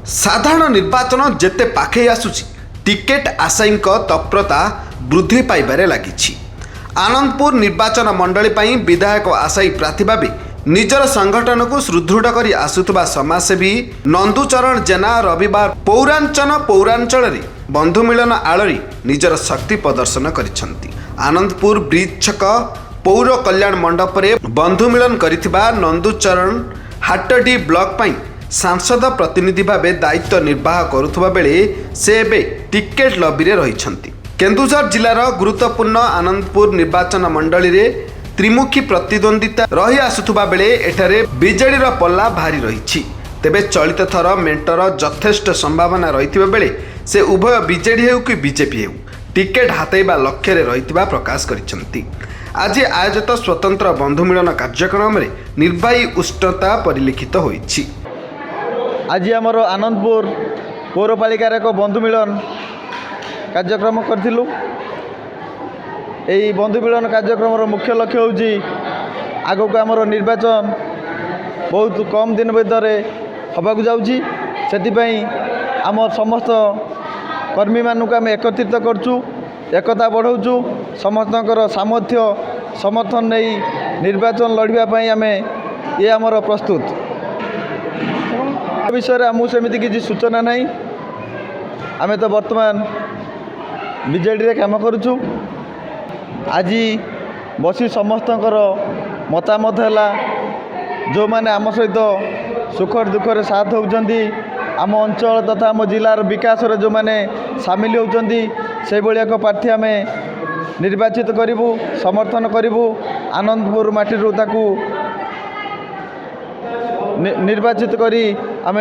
साधारण निर्वाचन जेते पाखे आसुची टिकेट आशायी तत्परता वृद्धि पाइबारे लागिछि। आनंदपुर निर्वाचन मंडली पई विधायक आशायी प्रार्थी भावे निजर संगठन को सुदृढ़ कर आसुवा समाजसेवी नंदुचरण जेना रविवार पौरांचल बंधु मिलन आलरी निजर शक्ति प्रदर्शन करिसेंती। आनंदपुर ब्रिज छक पौर कल्याण मंडप रे बंधु मिलन करिथिबा नंदुचरण हाटडी ब्लॉक पई सांसद प्रतिनिधि भावे दायित्व निर्वाह करुथुबा बेले से एबे टिकेट लॉबी रे रहिछंती। केन्दुझर जिलार गुरुत्वपूर्ण आनंदपुर निर्वाचन मंडली रे त्रिमुखी प्रतिद्वंदिता रही आसुथुबा बेले एठारे बीजेडी रो पल्ला भारी रहिछि। तेबे चलित थर मेंटर यथेष्ट संभावना रहिथिबा बेले से उभय बीजेडी हेउ कि बीजेपी हेउ टिकेट हातेबा लक्ष्य रे रहिथिबा प्रकाश करिसेंती। आज आयोजित स्वतंत्र बंधु मिलन कार्यक्रम रे निर्वाही उष्णता परिलक्षित होइछि। आज आमर आनंदपुर पौरपालिकार एक बंधु मिलन कार्यक्रम करूँ। यही बंधु मिलन कार्यक्रम मुख्य लक्ष्य हूँ आगक आमर निर्वाचन बहुत कम दिन भीतर हवाक जाऊँगी। से आम समस्त कर्मी मानक आम एकत्रित करचु, एकता बढ़ाऊँ, समस्त सामर्थ्य समर्थन नहीं निर्वाचन लड़ाई आम ये आमर प्रस्तुत विषय आमको सेमती किसी सूचना नहीं। आम तो बर्तमान बीजेडी रे काम करुचु। आज बसी समस्त मतामत है जो मैंने आम सहित सुख दुखरे साथ होती आम अंचल तथा आम जिलार विकास जो मैंने सामिल होती से भाई एक प्रार्थी आम निर्वाचित करूँ, समर्थन करूँ। आनंदपुर माटी ताकू निर्वाचित करी आम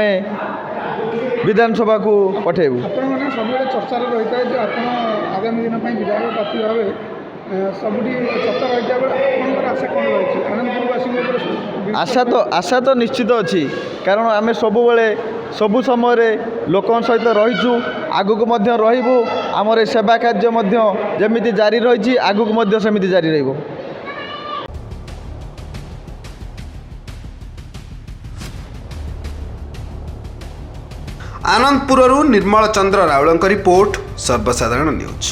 विधानसभा को पठेबू। सब चर्चा रही है जो आप आगामी दिन में विधायक प्रार्थी भाव सब चर्चा रही आशा कौन रही आनंदपुरवासी आशा तो निश्चित अच्छी, कारण आम सब सबु समय लोक सहित रहीचु, आगक रहीबू। आमर सेवा कार्य जमी जारी रही आगक सेमती जारी रहिबो। आनंदपुररू निर्मल चंद्र राउलଙ୍କ रिपोर्ट सर्वसाधारण न्यूज।